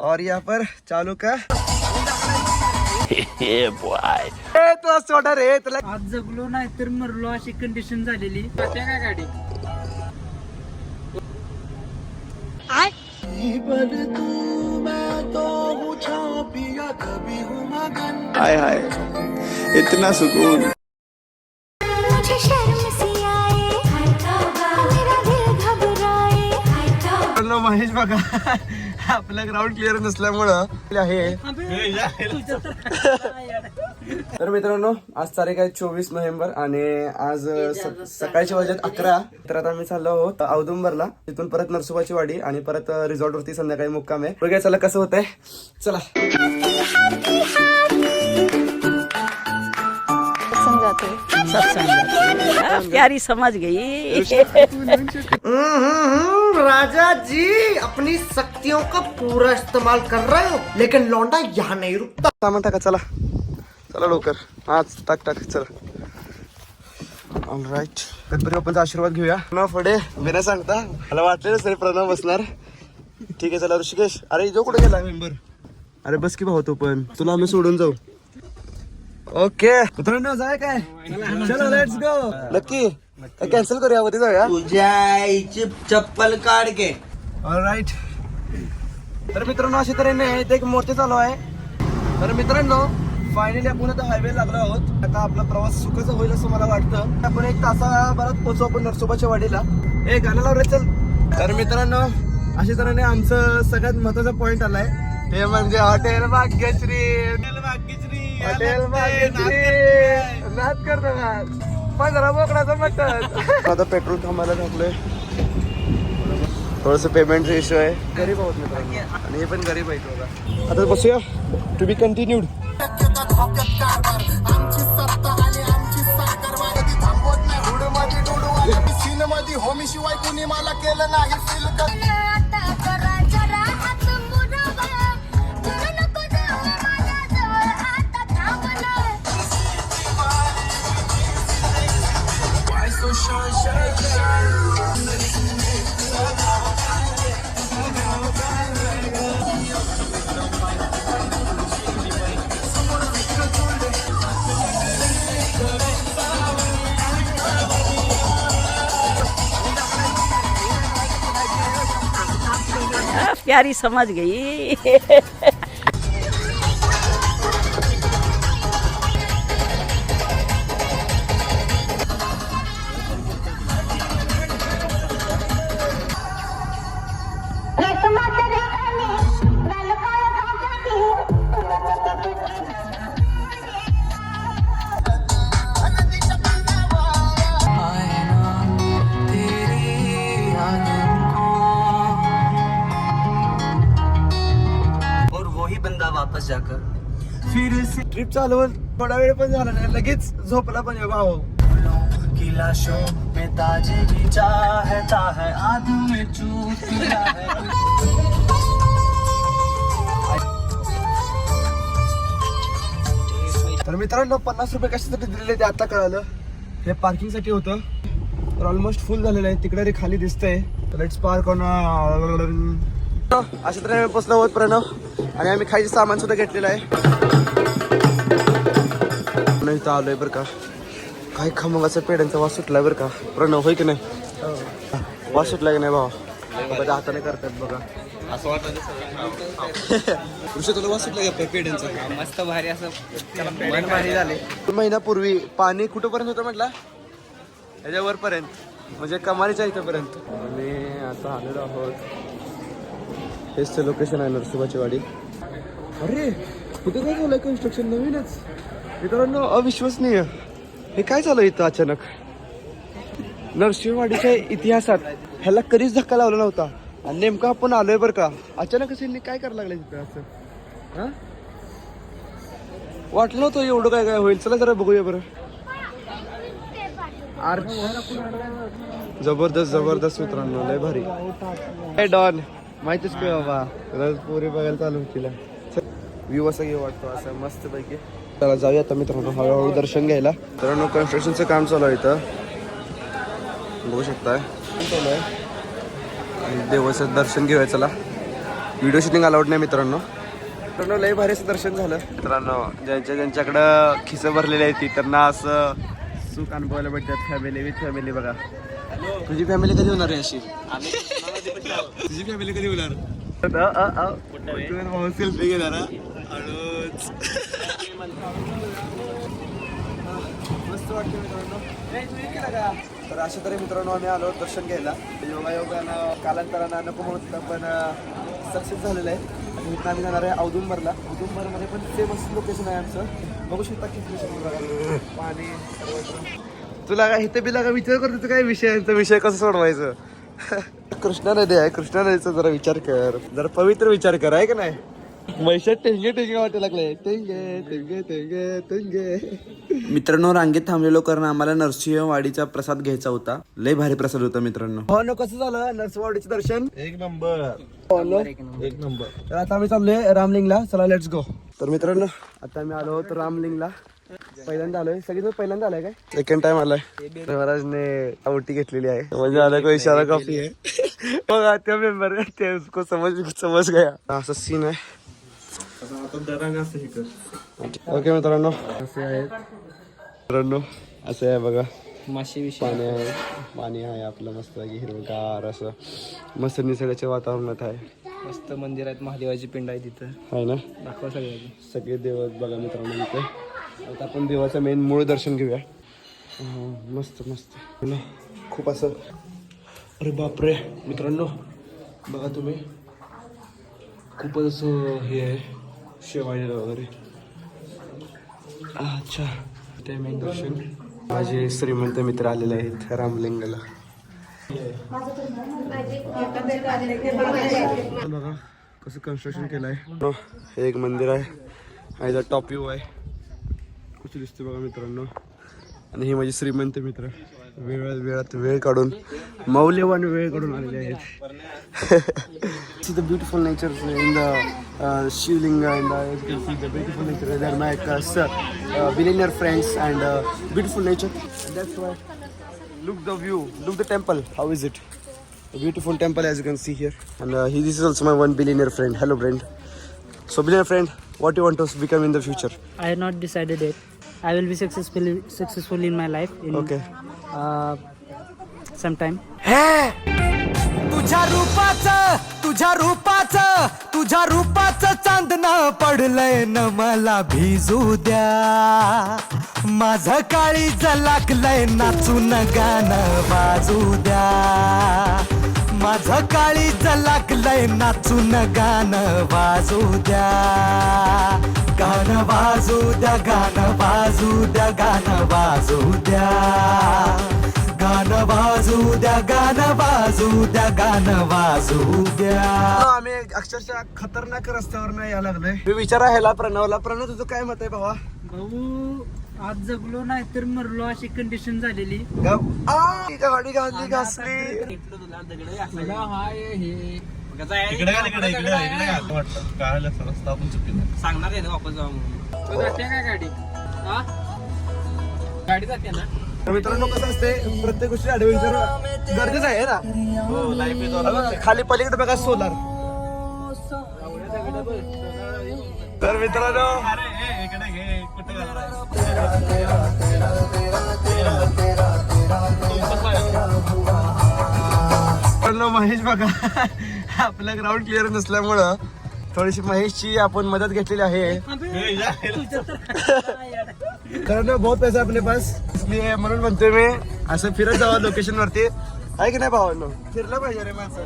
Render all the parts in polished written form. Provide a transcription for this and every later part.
और यहाँ पर चालू का तुला सोडा रे तुला आज जगलो नाही तर मरलो अशी कंडिशन झालेली. काय गाडी हाय हाय इतना सुकून. मुझे शर्म सी आए, मेरा दिल घबराए. महेश बघा आपलं ग्राउंड क्लिअर नसल्यामुळं आहे. तर मित्रांनो आज तारीख आहे 24 नोव्हेंबर आणि आज सकाळच्या वाजत 11. तर आता आम्ही चाललो आहोत औदुंबरला, तिथून परत नरसोबाची वाडी आणि परत रिसॉर्ट वरती संध्याकाळी मुक्काम आहे. बघा चला कसं होतंय. चला प्यारी समझ गई. राजा जी अपनी शक्तियों का पूरा इस्तेमाल कर रहे हो, लेकिन लौंडा यहाँ नहीं रुकता. सामान टाका. चला चला लवकर. हा टाक टाक चला. ऑलराईट गणपती बाप्पांचा आशीर्वाद घेऊया. प्रणव पुढे बिना सांगता मला वाटलेलं सर प्रणव बसणार. ठीक आहे चला ऋषिकेश. अरे जो कुठे गेला मेंबर. अरे बस की भाऊ तू पण, तुला आम्ही सोडून जाऊ. ओके मित्रांनो जाय काय. चलो लेट्स गो. नक्की कॅन्सल करूया वरती जाऊया. तुझ्या आईची चप्पल काढ के. ऑलराईट तर मित्रांनो अशा तऱ्हेने इथे एक मोर्चा चालू आहे. तर मित्रांनो फायनली आपण आता हायवे लागलो आहोत. आता आपला प्रवास सुखाचा होईल असं मला वाटतं. आपण 1 तासाभरात पोहोचू आपण नरसोबाच्या वाडीला. हे गाणं लाव रे चल. तर मित्रांनो अशा तऱ्हेने आमचं सगळ्यात महत्वाचा पॉइंट आलाय ते म्हणजे हॉटेल भाग्यश्री. हॉटेल भाग्यश्री नाच करतो ना 15 बोकडाचं मटण. आता पेट्रोल थांबायला टाकलोय. थोडस पेमेंटचा इश्यू आहे. गरीब आहोत मित्रांनो आणि हे पण गरीब आहेत बघा. आता बसूया. To be continued. होमी शिवाय कुणी मला केलं नाही फील कर. प्यारी समझ गई. वापस जाकर फिर ट्रिप चालवून थोडा वेळ पण झाला नाही लगेच झोपला पण भाऊ. गिलाशों पे ताजगी चाहता है आदमी चूक गया है. तर मित्रांनो 50 रुपये कशासाठी दिलेले ते आता कळालं. हे पार्किंग साठी होतं. तर ऑलमोस्ट फुल झालेलं आहे. तिकडे रे खाली दिसतंय. Let's park on. अशा तऱ्हेने पोचलो आहोत प्रणव आणि आम्ही खायचे सामान सुद्धा घेतलेलं आहे. इथं आलोय बरं का. काही खमंगाचा पेड्यांचा वास सुटलाय बरं का प्रणव. होय की नाही वास सुटलाय की नाही भावा. बघा हाताने करतात बघा. असं वाटतं तुला वास सुटला का पेड्यांचा. मस्त भारी असं मन भारी झाले. 2 महिन्यापूर्वी पाणी कुठंपर्यंत होतं म्हटलं ह्याच्या वरपर्यंत म्हणजे कमालीच्या इथंपर्यंत. आणि आता आलेलो आहोत. हेच ते लोकेशन आहे नरसोबाची वाडी. अरे इथं काय झालंय कन्स्ट्रक्शन नवीनच मित्रांनो. अविश्वसनीय. हे काय झालं इथं अचानक. नरसिंहवाडीच्या इतिहासात ह्याला कधीच धक्का लावला नव्हता आणि नेमका आपण आलोय बरं का. अचानकच यांनी काय करायला लागलं तिथं असं. हा वाटलं नव्हतं एवढं काय काय होईल. चला जरा बघूया बरं. जबरदस्त जबरदस्त मित्रांनो लय भारी. हे डॉन माहितीच काय बाबा. रोज पोरी बघायला चालू केला. व्ह्यू असा घेऊ वाटतो असं मस्त पैकी. चला जाऊया आता मित्रांनो हळूहळू दर्शन घ्यायला. मित्रांनो कन्स्ट्रक्शनचं काम चालू आहे इथं बघू शकताय. चालू आहे देवाचं दर्शन घेऊया चला. व्हिडिओ शूटिंग अलाउड नाही मित्रांनो. मित्रांनो लय भारीचं दर्शन झालं. मित्रांनो ज्यांच्याकडं खिसं भरलेली आहे ती त्यांना असं सुख अनुभवायला भेटतात. Family with family. बघा तुझी फॅमिली कधी होणार आहे अशी? तुझी फॅमिली कधी होणार? सेल्फी घेणार मस्त वाटतं मित्रांनो. तर अशा तरी मित्रांनो आम्ही आलो दर्शन घ्यायला. योगायोगानं कालांतरानं नको म्हणत पण सक्सेस झालेलं आहे. आणि इथं आम्ही जाणार आहे औदुंबरला. औदुंबरमध्ये पण फेमस लोकेशन आहे आमचं. बघू शकता किती पाणी तुला काय इथे बिला का विचार करतो काय विषयांचा विषय कसं सोडवायचं. कृष्णा नदी आहे. कृष्णा नदीचा जरा विचार कर. जरा पवित्र विचार कर आहे का नाही. वैशात टेंगे टेंगे वाटायला लागले. टेंगे टेंगे टेंगे टेंगे. मित्रांनो रांगेत थांबलेलो कारण आम्हाला नरसिंहवाडीचा प्रसाद घ्यायचा होता. लय भारी प्रसाद होता मित्रांनो. हो ना कसं झालं नरसिंहवाडीचं दर्शन? एक नंबर. एक नंबर. तर आता आम्ही चाललोय रामलिंगला. चला लेट्स गो. तर मित्रांनो आता आम्ही आलो होतो रामलिंगला. पहिल्यांदा आलोय. सगळी पहिल्यांदा आलाय काय? सेकंड टाइम आलाय. महाराजने आवटी घेतलेली आहे. म्हणजे आला कोई इशारा कॉफी आहे. बघा त्या मेंबर ते उसको समज गया. असं सीन आहे. ओके मित्रांनो असे आहेत. मित्रांनो असं आहे बघा. पाणी आहे. पाणी आहे आपलं मस्त हिरवगार असं मस्त निसर्गाच्या वातावरणात आहे. मस्त मंदिर आहेत. महादेवाची पिंड आहे तिथं आहे ना. दाखवा सगळे देव बघा मित्रांनो इथे. आता आपण देवाचं मेन मूळ दर्शन घेऊया. मस्त मस्त ना खूप असं. अरे बापरे मित्रांनो बघा तुम्ही खूपच असं हे आहे शेवाळेला वगैरे. अच्छा ते मेन दर्शन. माझे श्रीमंत मित्र आलेले आहेत रामलिंगला. बघा कसं कन्स्ट्रक्शन केलं आहे. हे एक मंदिर आहे. ह्याचा टॉप व्ह्यू आहे. कसं दिसते बघा मित्रांनो. आणि हे माझे श्रीमंत मित्र वेळात वेळ काढून मौल्यवान वेळ काढून आलेले आहेत. See the beautiful nature in the Shivlinga and you can see the beautiful nature. They are my billionaire friends and beautiful nature. And that's why look the view, look the temple. How is it? A beautiful temple as you can see here. And this is also my one billionaire friend. Hello friend. So billionaire friend, what do you want to become in the future? I have not decided it. I will be successful in my life. Okay. Sometime. तुझ्या रूपाचं चांदणं पडलंय न मला भिजू द्या. माझं काळीज लागलंय नाचून गाणं वाजू द्या. माझं काळीज लागलंय नाचून गाणं वाजू द्या. गाणं वाजू द्या. गाणं वाजू द्या. गाणं वाजू द्या. गाणं वाजू द्या. गाणं वाजू द्या. गाणं वाजू द्या. आम्ही अक्षरशः खतरनाक रस्त्यावर नाही यायला लागलोय. मी विचारा ह्याला प्रणवला. प्रणव तुझं काय मत आहे भावा? भाऊ आज जगलो नाही तर मरलो अशी कंडिशन झालेली. गाडी घातली घासली. सांगणार आहे ना वापस जाऊ म्हणून. जाते काय गाडी? गाडी जाते ना. तर मित्रांनो कसं असते प्रत्येक गोष्टी ऍडव्हेंचर गरजेचं आहे ना. खाली पलीकडे बघा सोलार. तर मित्रांनो महेश बघा आपलं ग्राउंड क्लिअर नसल्यामुळं थोडीशी महेशची आपण मदत घेतलेली आहे. कारण बहुत पैसा आपले पास इसलिए म्हणून म्हणतोय मी असं फिरत जावा लोकेशन वरती. आहे की नाही भावांनो? फिरलं पाहिजे रे माणसं.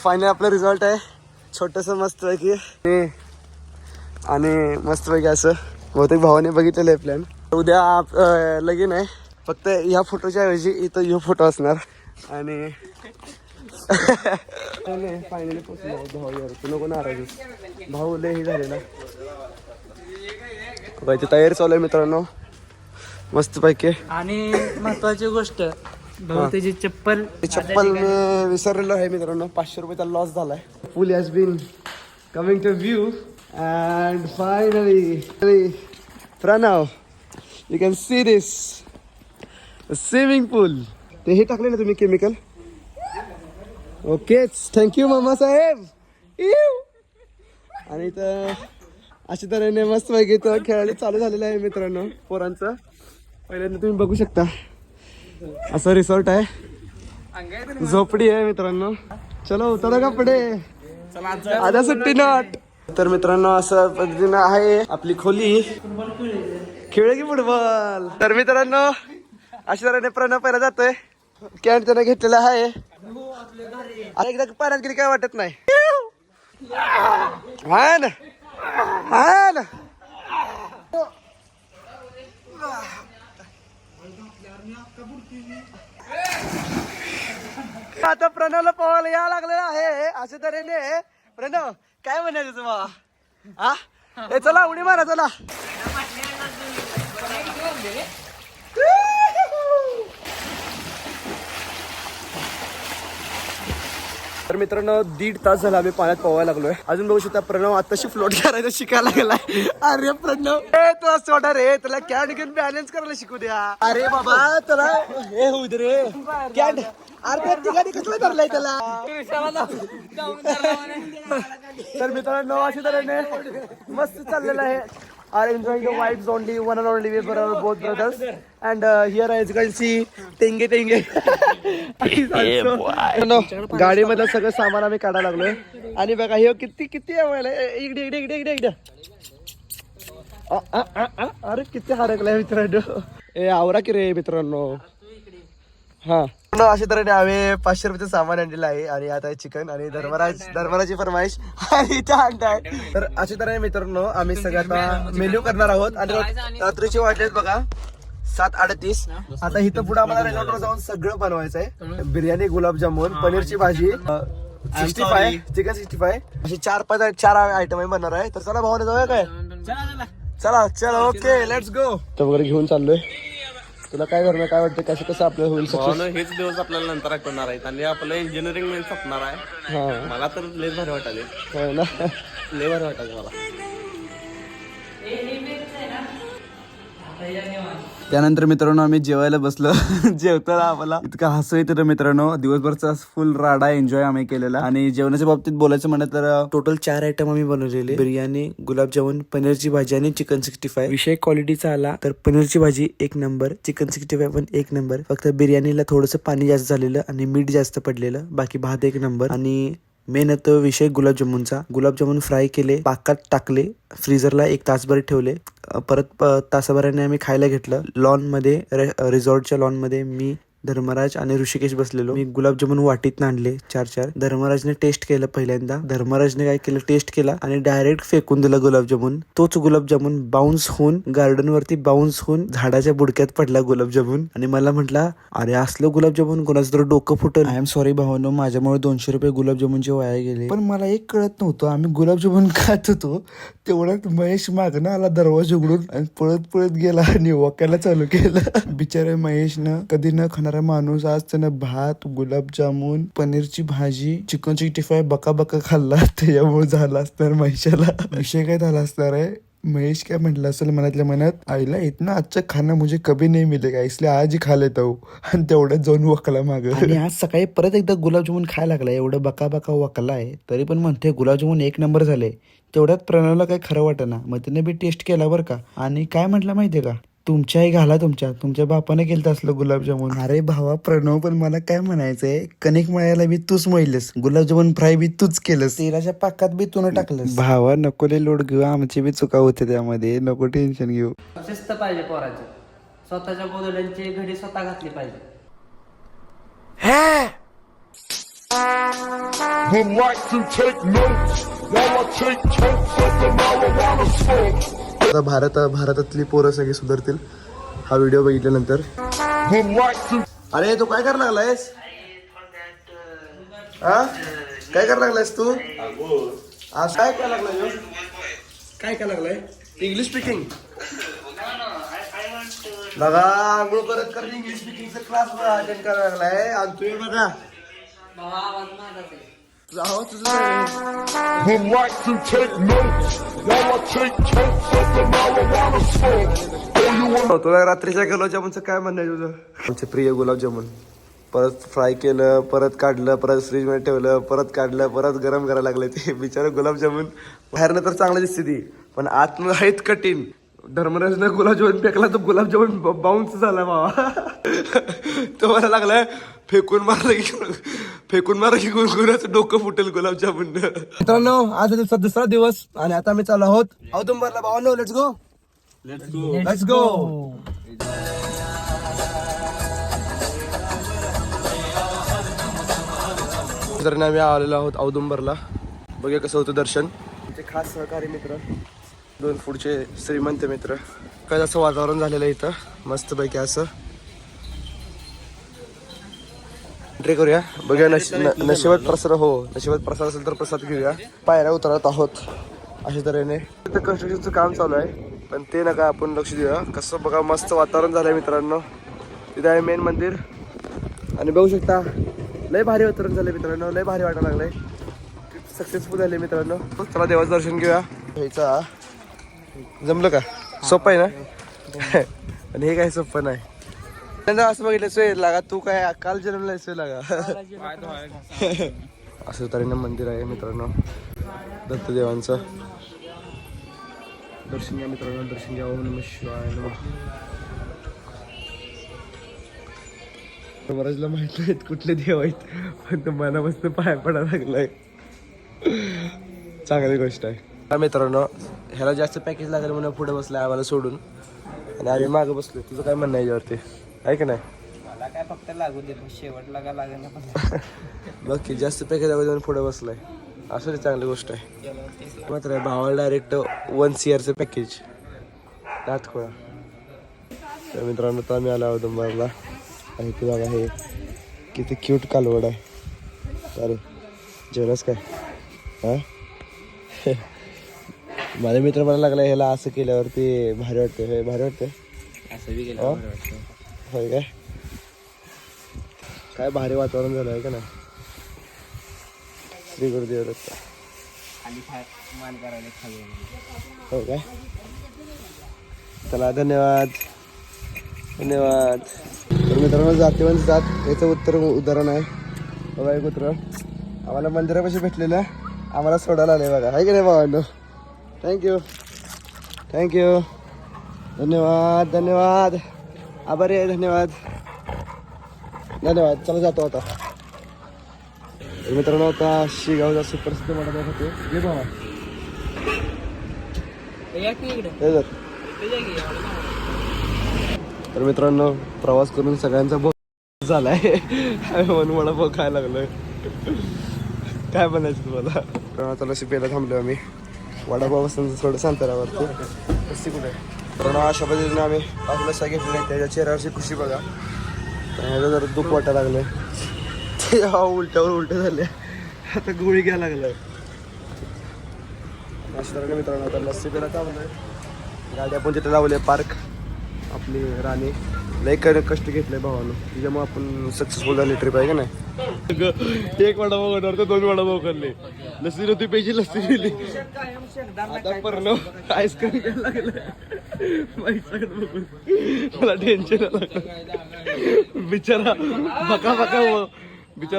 फायनल आपला रिझल्ट आहे. छोटस मस्त पैकी आणि मस्त पैकी असं बहुतेक भावाने बघितलेलं आहे प्लॅन. उद्या लगीन आहे. फक्त ह्या फोटोच्या ऐवजी इथं ह्यो फोटो असणार. आणि फायनली पोचलो भाऊ. यार तू नको नाराज. भाऊ लय हे झालेला. बाईची तयारी चालू आहे मित्रांनो मस्त पैकी. आणि महत्वाची गोष्ट भाऊ त्याची चप्पल चप्पल मी विसरलेलो आहे मित्रांनो. 500 रुपयाचा लॉस झालाय. Pool has been coming to view and finally Pranav you can see this swimming pool. ते हे टाकले ना तुम्ही केमिकल. ओके थँक्यू मामा साहेब. आणि तर अशा तऱ्हेने मस्त पैकी तर खेळायला चालू झालेलं आहे मित्रांनो पोरांचं. पहिल्यांदा तुम्ही बघू शकता असं रिसॉर्ट आहे. झोपडी आहे मित्रांनो. चलो उतरा का पुढे आता सुट्टी नॉट. तर मित्रांनो असं पद्धतीनं आहे आपली खोली. खेळ की फुटबॉल. तर मित्रांनो अशा तऱ्हेने प्रणव पहिला जातोय. कॅन्ट त्यानं घेतलेला आहे. एकदा पाण्यात गेली काय वाटत नाही. हा ना हा ना. आता प्रणवला पोहायला या लागलेला आहे. अशा तऱ्हेने प्रणव काय म्हणायचं तुम्हाला हा हे चला उडी मारा चला. तर मित्रांनो 1.5 तास झाला आम्ही पाण्यात पोहायला लागलोय. अजून बघू शकता प्रणव आताशी फ्लोट करायचं शिकायला गेलाय. अरे प्रणव तुला सोडा रे तुला कॅट घेऊन बॅलन्स करायला शिकू द्या. अरे बाबा तुला हे होऊ दे रे कॅट. अरे ठिकाणी कसलं धरलंय त्याला. तर मित्रांनो अशा तऱ्हेने मस्त चाललेलं आहे. are enjoying the vibes only, one and only way for our both brothers. And here as you can see, Tenge. गाडीमध्ये सगळं सामान आम्ही काढायला लागलोय. आणि बघा हे किती आहे. इकडे अरे किती हरकलाय मित्रांनो. ए आवरा की रे मित्रांनो. हा अशा तऱ्हेने आम्ही 500 रुपयाचं सामान आणलेलं आहे. आणि आता चिकन आणि धर्मराची फरमाईश आणि इथं अंडा आहे. तर अशा तऱ्हेने मित्रांनो आम्ही सगळं आता मेन्यू करणार आहोत. आणि रात्रीचे वाटलेत बघा 7:38. आता इथं पुढे आम्हाला रेसॉर्टवर जाऊन सगळं बनवायचं आहे. बिर्याणी, गुलाबजामुन, पनीरची भाजी, 65 चिकन 65 असे 4 आयटम बनणार आहे. तर चला भावाने जाऊया काय. चला ओके लेट्स गो. तर वगैरे घेऊन चाललोय. तुला काय करणार काय वाटतं कसं आपलं होईल सक्सेस. हेच दिवस आपल्याला नंतर आठवणार आहेत आणि आपलं इंजिनिअरिंग मध्ये संपणार आहे. मला तर लय भारी वाटाले. हो ना लय भारी वाटाले मला. त्यानंतर मित्रांनो आम्ही जेवायला बसलो. जेवताना आम्हाला इतका हसू येतं मित्रांनो. दिवसभरचा फुल राडा एन्जॉय आम्ही केलेला. आणि जेवणाच्या बाबतीत बोलायचं म्हणलं तर टोटल 4 आयटम आम्ही बनवलेले. बिर्याणी, गुलाबजामुन, पनीरची भाजी आणि चिकन 65. विषय क्वालिटीचा आला तर पनीरची भाजी 1 नंबर, चिकन 65 पण 1 नंबर. फक्त बिर्याणीला थोडंसं पाणी जास्त झालेलं आणि मीठ जास्त पडलेलं. बाकी भात 1 नंबर. आणि मेन होतो विषय गुलाबजामुनचा. गुलाबजामुन फ्राय केले, पाकात टाकले, फ्रीजरला 1 तासभर ठेवले. परत तासाभराने आम्ही खायला घेतलं. लॉन मध्ये रिसॉर्टच्या लॉन मध्ये मी, धर्मराज आणि ऋषिकेश बसलेलो. मी गुलाबजामुन वाटीत आणले 4 धर्मराजने टेस्ट केलं पहिल्यांदा. धर्मराजने काय केलं टेस्ट केला आणि डायरेक्ट फेकून दिला गुलाबजामुन. तोच गुलाबजामुन बाउन्स होऊन गार्डन वरती बाउन्स होऊन झाडाच्या बुडक्यात पडला गुलाबजामुन. आणि मला म्हटला अरे असलं गुलाबजामुन कोणाचं तर डोकं फुटल. आय एम सॉरी भावानो माझ्यामुळे 200 रुपये गुलाबजामुनचे वाया गेले. पण मला एक कळत नव्हतं आम्ही गुलाबजामुन खात होतो तेवढ्यात महेश मागणं आला दरवाजा उघडून आणि पळत गेला आणि वकायला चालू केलं. बिचारे महेशनं कधी न खाणार माणूस आज त्यानं भात, गुलाबजामुन, पनीरची भाजी, चिकन 65 बका खाल्ला. त्याच्यामुळे झाला असणार महेशाला. विषय काय झाला असणार आहे. महेश काय म्हटलं असेल मनातल्या मनात आईला इतना अच्छा खाना मुझे कभी नहीं मिलेगा इसलिए आज ही खा लेता हूँ. आणि तेवढ्यात जाऊन वकला माग. आणि आज सकाळी परत एकदा गुलाबजामुन खायला लागला. एवढं बका वकला आहे तरी पण म्हणते गुलाबजामुन 1 नंबर झाले. तेवढ्यात प्रणवला काही खरं वाटेना. मग त्याने बी टेस्ट केला बरं का. आणि काय म्हटलं माहितीये का तुमच्याही घाला तुमच्या बापाने केलं असलं गुलाबजामुन. अरे भावा प्रणव पण मला काय म्हणायचंय कणिक मळायला बी तूच मळलंस, गुलाबजामुन फ्राय बी तूच केलंस, तेलाच्या पाकात बी तू टाकलंस. भावा नको लय लोड घेऊ आमची बी चुका होते त्यामध्ये. नको टेन्शन घेऊ. शिस्त पाहिजे पोराची. स्वतःच्या गोदड्यांची घडी स्वतः घातली पाहिजे. Would like to take notes while I take totes of the marijuana smoke. आता भारतातली पोरं सगळी सुधारतील हा व्हिडिओ बघितल्यानंतर. Would like to. अरे तू काय करायला लागलायस. हा काय करायला लागलायस तू आज. काय लागलाय काय लागलाय. इंग्लिश स्पीकिंग बघा आंघोळ करत करत इंग्लिश स्पीकिंगचा क्लास अटेंड करायला लागलाय आणि तुम्ही बघा जावं तुझं Would like to take notes while I take totes of the marijuana smoke. Oh, you want तुला रात्रीच्या गुलाबजामुनचं काय म्हणणं आहे तुझं? आमचे प्रिय गुलाबजामुन परत फ्राय केलं, परत काढलं, परत फ्रीजमध्ये ठेवलं, परत काढलं, परत गरम करायला लागले ते बिचारे गुलाबजामुन. बाहेरनं तर चांगलं दिसते ती, पण आतनं आहेत कठीण. धर्मराजनं गुलाबजामुन फेकला तर गुलाबजामुन बाउन्स झाला बाबा. तो मला लागलाय फेकून मारलं की गुरगुराचं डोकं फुटेल गुलाबजामुन. मित्रांनो आज दिवसात दुसरा दिवस आणि आता मी चालू आहोत औदुंबरला. भावांनो लेट्स गो. तर आम्ही आलेलो आहोत औदुंबरला. बघूया कसं होतं दर्शन. आमचे खास सहकारी मित्र, 2 पुढचे श्रीमंत मित्र. काय असं वातावरण झालेलं आहे इथं मस्तपैकी असं. एंट्री करूया, बघूया. नशिबात प्रसाद असेल तर प्रसाद घेऊया. पायऱ्या उतरत आहोत अशा तऱ्हेने. इथं कन्स्ट्रक्शनचं काम चालू आहे, पण ते नका आपण लक्ष देऊया. कसं बघा मस्त वातावरण झालंय मित्रांनो. तिथे आहे मेन मंदिर आणि बघू शकता लय भारी वातावरण झालंय मित्रांनो. लय भारी वाटायला लागलंय. सक्सेसफुल झाले मित्रांनो. चला देवाचं दर्शन घेऊया. ह्याचा जमलं का? सोपं आहे ना? आणि हे काय सोपं नाही. त्यांना असं बघितलं सोय लागा तू काय काल जन्मला सोय लागा. असं तऱ्हेनं मंदिर आहे मित्रांनो दत्तदेवांचं. दर्शन घ्या मित्रांनो, दर्शन घ्या. ओम नमः शिवाय नमः. बऱ्याचला माहित नाहीत कुठले देव आहेत, पण तो मनापासून पाया पडायला लागलाय. चांगली गोष्ट आहे. हा मित्रांनो, ह्याला जास्त पॅकेज लागेल म्हणून पुढे बसलाय आम्हाला सोडून आणि आम्ही मागं बसलोय. तुझं काय म्हणणं आहे याच्यावरती? आहे का नाही? मला काय फक्त लागू दे, शेवटला का लागेल ना. बघ की जास्त पॅकेज लागून पुढे बसलाय. असं ते चांगली गोष्ट आहे. मात्र भावाला डायरेक्ट 1 CRचं पॅकेज त्यात खोळा. तर मित्रांनो तर आम्ही आलो औदुंबरला आणि ते बघा हे किती क्यूट कालवड आहे. अरे जेवणच काय हां. माझा मित्र मला लागला ह्याला असं केल्यावरती भारी वाटते. हे भारी वाटते असं बी गेलं होय काय? काय भारी वातावरण झालं आहे का नाही? श्री गुरुदेव दत्त. खाली मान करायला खाली. हो काय? चला धन्यवाद. तर मित्रांनो जातीवंत जात याचं उदाहरण आहे. बघा एक कुत्र आम्हाला मंदिरापाशी भेटलेलं आम्हाला सोडायला आले बघा. आहे की नाही भावांनो? थँक्यू. धन्यवाद. आभारी आहे. धन्यवाद. चला जातो आता. मित्रांनो आता शिगावचा सुप्रसिद्ध वडापाव होते. घे बाबा. तर मित्रांनो प्रवास करून सगळ्यांचा भोग झालाय म्हणून वडापाव खायला लागलोय. काय बनायचं तुम्हाला? आता लसी प्यायला थांबलो आम्ही. वडापाव थोडं संतरावरती. लसी कुठे? कारण अशा पद्धतीने आम्ही आपलं लसा घेतली नाही. त्याच्या चेहऱ्यावरची खुशी बघा. ह्याचं जरा दुःख वाटायला लागलंय. ते उलट्यावर उलटे झाले. आता गोळी घ्यायला लागलाय. अशा तऱ्हेने मित्रांनो आता लस्सी प्यायला थांबलोय. गाडी आपण तिथे लावली पार्क. आपली राणी लई कष्ट घेतले भावानं, त्याच्यामुळे आपण सक्सेसफुल झाली ट्रिप आहे का नाही. एक वडापाव करणार तर 2 वडापाव करले. लस्सी नव्हती प्यायची, लस्सी दिली. आता परनो आईस्क्रीम घ्यायला लागलं. बाईककडे बघून मला टेन्शन आलं. बिचारा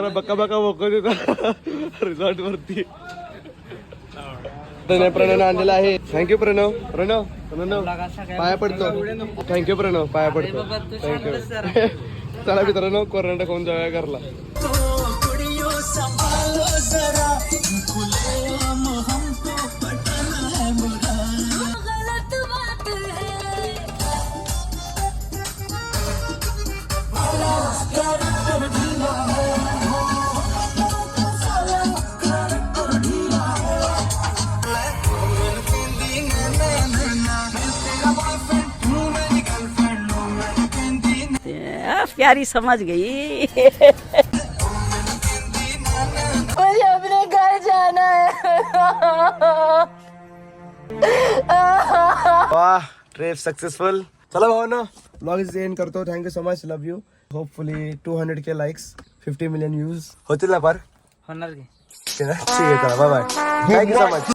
बका वकत येतात रिसॉर्ट वरती. प्रणव आणलेला आहे. थँक्यू प्रणव पाया पडतो. थँक्यू प्रणव पाया पडतो. थँक्यू. चला मित्रांनो कर्नाटक होऊन जाऊया घरला. प्यारी समझ गई. मुझे अपने घर जाना है. वा ट्रिप सक्सेसफुल. चला भावांनो ब्लॉग इज एंड करतो. Thank you so much. Love you. Hopefully 200K likes 50 million views होतील ना पार. होणार की ठीक आहे चला bye bye. Thank you so much.